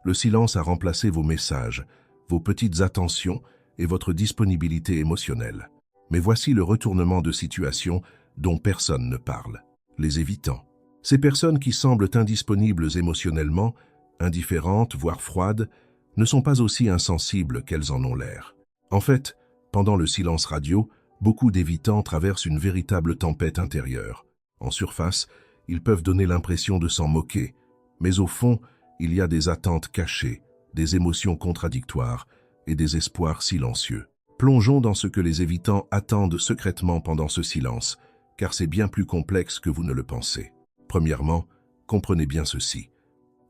Le silence a remplacé vos messages, vos petites attentions et votre disponibilité émotionnelle. Mais voici le retournement de situation dont personne ne parle. Les évitants. Ces personnes qui semblent indisponibles émotionnellement, indifférentes, voire froides, ne sont pas aussi insensibles qu'elles en ont l'air. En fait, pendant le silence radio, beaucoup d'évitants traversent une véritable tempête intérieure. En surface, ils peuvent donner l'impression de s'en moquer, mais au fond, il y a des attentes cachées, des émotions contradictoires et des espoirs silencieux. Plongeons dans ce que les évitants attendent secrètement pendant ce silence, car c'est bien plus complexe que vous ne le pensez. Premièrement, comprenez bien ceci.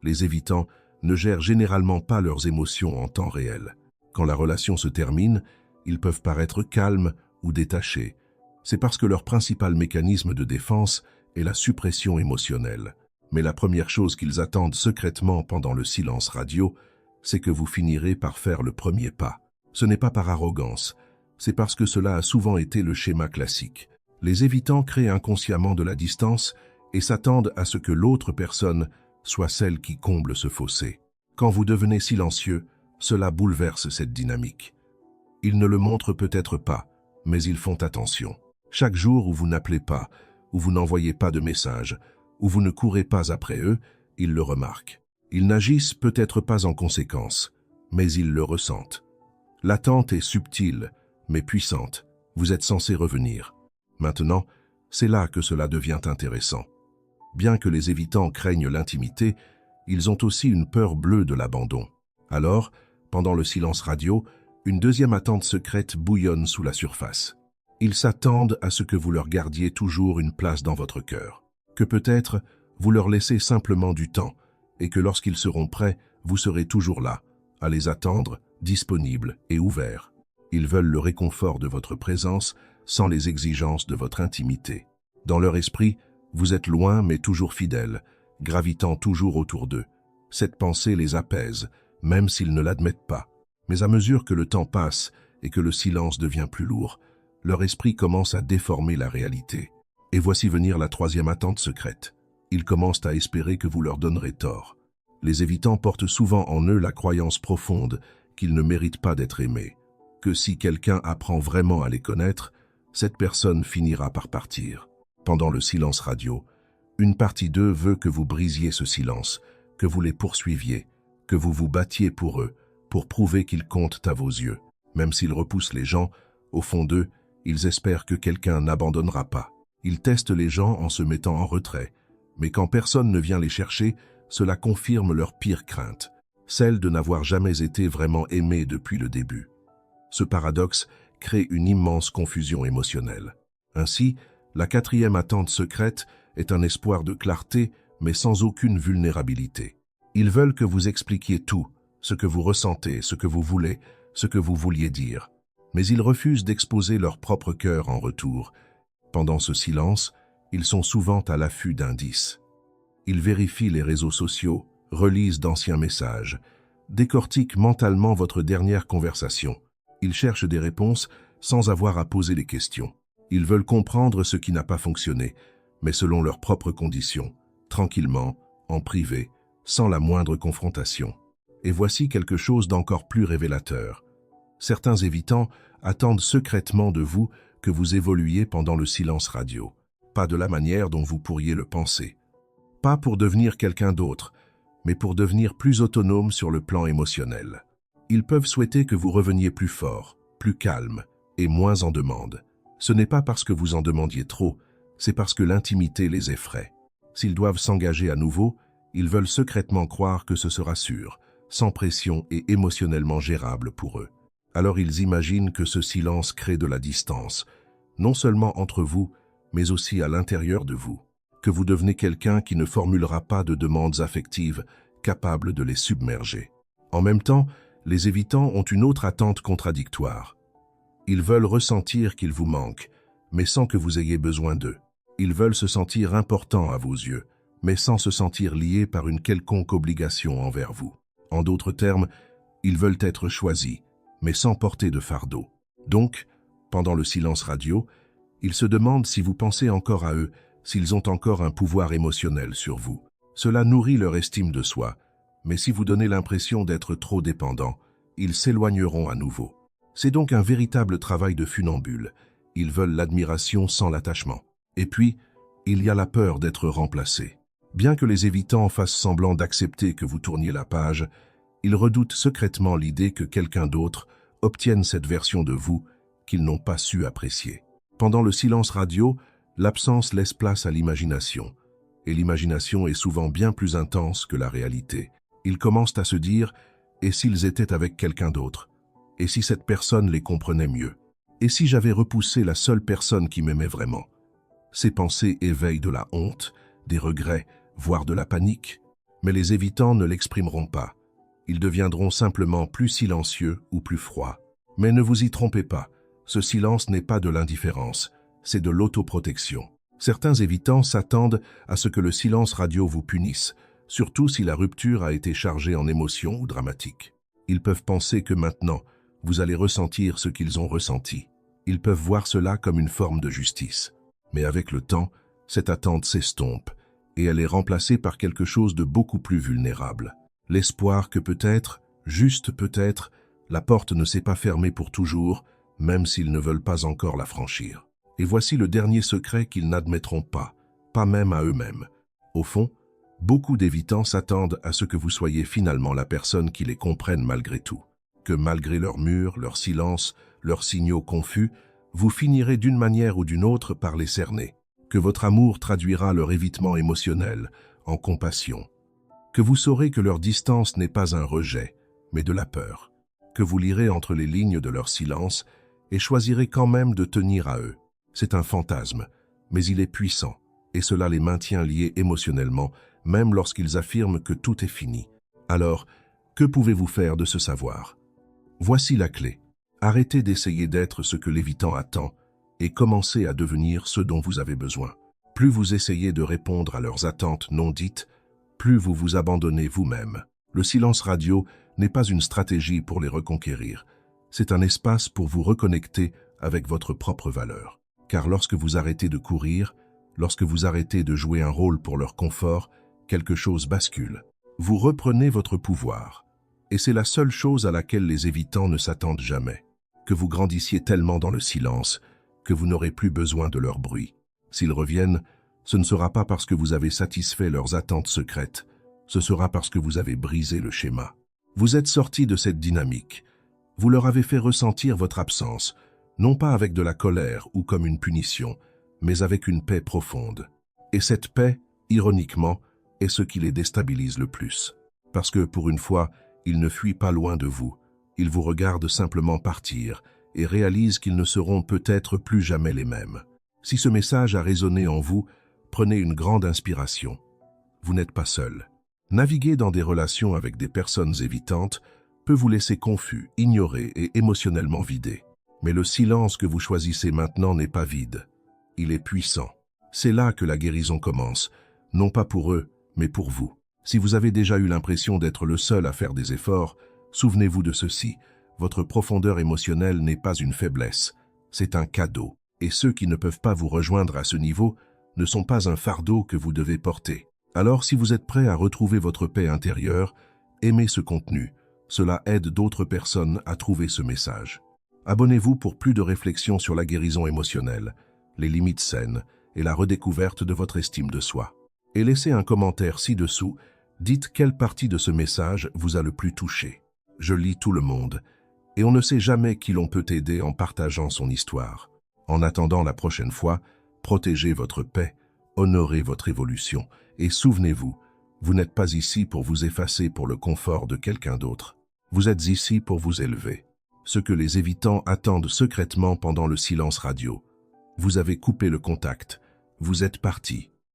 Les évitants ne gèrent généralement pas leurs émotions en temps réel. Quand la relation se termine, ils peuvent paraître calmes ou détachés. C'est parce que leur principal mécanisme de défense est la suppression émotionnelle. Mais la première chose qu'ils attendent secrètement pendant le silence radio, c'est que vous finirez par faire le premier pas. Ce n'est pas par arrogance, c'est parce que cela a souvent été le schéma classique. Les évitants créent inconsciemment de la distance et s'attendent à ce que l'autre personne soit celle qui comble ce fossé. Quand vous devenez silencieux, cela bouleverse cette dynamique. Ils ne le montrent peut-être pas, mais ils font attention. Chaque jour où vous n'appelez pas, où vous n'envoyez pas de message, où vous ne courez pas après eux, ils le remarquent. Ils n'agissent peut-être pas en conséquence, mais ils le ressentent. L'attente est subtile, mais puissante. Vous êtes censé revenir. Maintenant, c'est là que cela devient intéressant. Bien que les évitants craignent l'intimité, ils ont aussi une peur bleue de l'abandon. Alors, pendant le silence radio, une deuxième attente secrète bouillonne sous la surface. Ils s'attendent à ce que vous leur gardiez toujours une place dans votre cœur, que peut-être vous leur laissez simplement du temps, et que lorsqu'ils seront prêts, vous serez toujours là, à les attendre, disponibles et ouverts. Ils veulent le réconfort de votre présence sans les exigences de votre intimité. Dans leur esprit, vous êtes loin mais toujours fidèles, gravitant toujours autour d'eux. Cette pensée les apaise, même s'ils ne l'admettent pas. Mais à mesure que le temps passe et que le silence devient plus lourd, leur esprit commence à déformer la réalité. Et voici venir la troisième attente secrète. Ils commencent à espérer que vous leur donnerez tort. Les évitants portent souvent en eux la croyance profonde qu'ils ne méritent pas d'être aimés, que si quelqu'un apprend vraiment à les connaître, cette personne finira par partir. Pendant le silence radio, une partie d'eux veut que vous brisiez ce silence, que vous les poursuiviez, que vous vous battiez pour eux, pour prouver qu'ils comptent à vos yeux. Même s'ils repoussent les gens, au fond d'eux, ils espèrent que quelqu'un n'abandonnera pas. Ils testent les gens en se mettant en retrait, mais quand personne ne vient les chercher, cela confirme leur pire crainte, celle de n'avoir jamais été vraiment aimés depuis le début. Ce paradoxe crée une immense confusion émotionnelle. Ainsi, la quatrième attente secrète est un espoir de clarté, mais sans aucune vulnérabilité. Ils veulent que vous expliquiez tout, ce que vous ressentez, ce que vous voulez, ce que vous vouliez dire. Mais ils refusent d'exposer leur propre cœur en retour. Pendant ce silence, ils sont souvent à l'affût d'indices. Ils vérifient les réseaux sociaux, relisent d'anciens messages, décortiquent mentalement votre dernière conversation. Ils cherchent des réponses sans avoir à poser les questions. Ils veulent comprendre ce qui n'a pas fonctionné, mais selon leurs propres conditions, tranquillement, en privé, sans la moindre confrontation. Et voici quelque chose d'encore plus révélateur. Certains évitants attendent secrètement de vous que vous évoluiez pendant le silence radio, pas de la manière dont vous pourriez le penser. Pas pour devenir quelqu'un d'autre, mais pour devenir plus autonome sur le plan émotionnel. Ils peuvent souhaiter que vous reveniez plus fort, plus calme et moins en demande. Ce n'est pas parce que vous en demandiez trop, c'est parce que l'intimité les effraie. S'ils doivent s'engager à nouveau, ils veulent secrètement croire que ce sera sûr, sans pression et émotionnellement gérable pour eux. Alors ils imaginent que ce silence crée de la distance, non seulement entre vous, mais aussi à l'intérieur de vous, que vous devenez quelqu'un qui ne formulera pas de demandes affectives capables de les submerger. En même temps, les évitants ont une autre attente contradictoire. Ils veulent ressentir qu'ils vous manquent, mais sans que vous ayez besoin d'eux. Ils veulent se sentir importants à vos yeux, mais sans se sentir liés par une quelconque obligation envers vous. En d'autres termes, ils veulent être choisis, mais sans porter de fardeau. Donc, pendant le silence radio, ils se demandent si vous pensez encore à eux, s'ils ont encore un pouvoir émotionnel sur vous. Cela nourrit leur estime de soi, Mais si vous donnez l'impression d'être trop dépendant, ils s'éloigneront à nouveau. C'est donc un véritable travail de funambule. Ils veulent l'admiration sans l'attachement. Et puis, il y a la peur d'être remplacé. Bien que les évitants fassent semblant d'accepter que vous tourniez la page, ils redoutent secrètement l'idée que quelqu'un d'autre obtienne cette version de vous qu'ils n'ont pas su apprécier. Pendant le silence radio, l'absence laisse place à l'imagination. Et l'imagination est souvent bien plus intense que la réalité. Ils commencent à se dire « et s'ils étaient avec quelqu'un d'autre ? Et si cette personne les comprenait mieux ? Et si j'avais repoussé la seule personne qui m'aimait vraiment ?» Ces pensées éveillent de la honte, des regrets, voire de la panique. Mais les évitants ne l'exprimeront pas. Ils deviendront simplement plus silencieux ou plus froids. Mais ne vous y trompez pas, ce silence n'est pas de l'indifférence, c'est de l'autoprotection. Certains évitants s'attendent à ce que le silence radio vous punisse, surtout si la rupture a été chargée en émotions ou dramatique. Ils peuvent penser que maintenant, vous allez ressentir ce qu'ils ont ressenti. Ils peuvent voir cela comme une forme de justice. Mais avec le temps, cette attente s'estompe et elle est remplacée par quelque chose de beaucoup plus vulnérable. L'espoir que peut-être, juste peut-être, la porte ne s'est pas fermée pour toujours, même s'ils ne veulent pas encore la franchir. Et voici le dernier secret qu'ils n'admettront pas même à eux-mêmes. Au fond, beaucoup d'évitants s'attendent à ce que vous soyez finalement la personne qui les comprenne malgré tout. Que malgré leurs murs, leurs silences, leurs signaux confus, vous finirez d'une manière ou d'une autre par les cerner. Que votre amour traduira leur évitement émotionnel en compassion. Que vous saurez que leur distance n'est pas un rejet, mais de la peur. Que vous lirez entre les lignes de leur silence et choisirez quand même de tenir à eux. C'est un fantasme, mais il est puissant, et cela les maintient liés émotionnellement, même lorsqu'ils affirment que tout est fini. Alors, que pouvez-vous faire de ce savoir? Voici la clé. Arrêtez d'essayer d'être ce que l'évitant attend et commencez à devenir ce dont vous avez besoin. Plus vous essayez de répondre à leurs attentes non dites, plus vous vous abandonnez vous-même. Le silence radio n'est pas une stratégie pour les reconquérir. C'est un espace pour vous reconnecter avec votre propre valeur. Car lorsque vous arrêtez de courir, lorsque vous arrêtez de jouer un rôle pour leur confort, quelque chose bascule. Vous reprenez votre pouvoir. Et c'est la seule chose à laquelle les évitants ne s'attendent jamais. Que vous grandissiez tellement dans le silence que vous n'aurez plus besoin de leur bruit. S'ils reviennent, ce ne sera pas parce que vous avez satisfait leurs attentes secrètes, ce sera parce que vous avez brisé le schéma. Vous êtes sorti de cette dynamique. Vous leur avez fait ressentir votre absence, non pas avec de la colère ou comme une punition, mais avec une paix profonde. Et cette paix, ironiquement, est ce qui les déstabilise le plus. Parce que, pour une fois, ils ne fuient pas loin de vous. Ils vous regardent simplement partir et réalisent qu'ils ne seront peut-être plus jamais les mêmes. Si ce message a résonné en vous, prenez une grande inspiration. Vous n'êtes pas seul. Naviguer dans des relations avec des personnes évitantes peut vous laisser confus, ignoré et émotionnellement vidé. Mais le silence que vous choisissez maintenant n'est pas vide. Il est puissant. C'est là que la guérison commence, non pas pour eux, mais pour vous. Si vous avez déjà eu l'impression d'être le seul à faire des efforts, souvenez-vous de ceci. Votre profondeur émotionnelle n'est pas une faiblesse, c'est un cadeau. Et ceux qui ne peuvent pas vous rejoindre à ce niveau ne sont pas un fardeau que vous devez porter. Alors si vous êtes prêt à retrouver votre paix intérieure, aimez ce contenu. Cela aide d'autres personnes à trouver ce message. Abonnez-vous pour plus de réflexions sur la guérison émotionnelle, les limites saines et la redécouverte de votre estime de soi. Et laissez un commentaire ci-dessous, dites quelle partie de ce message vous a le plus touché. Je lis tout le monde, et on ne sait jamais qui l'on peut aider en partageant son histoire. En attendant la prochaine fois, protégez votre paix, honorez votre évolution, et souvenez-vous, vous n'êtes pas ici pour vous effacer pour le confort de quelqu'un d'autre. Vous êtes ici pour vous élever. Ce que les évitants attendent secrètement pendant le silence radio. Vous avez coupé le contact. Vous êtes parti.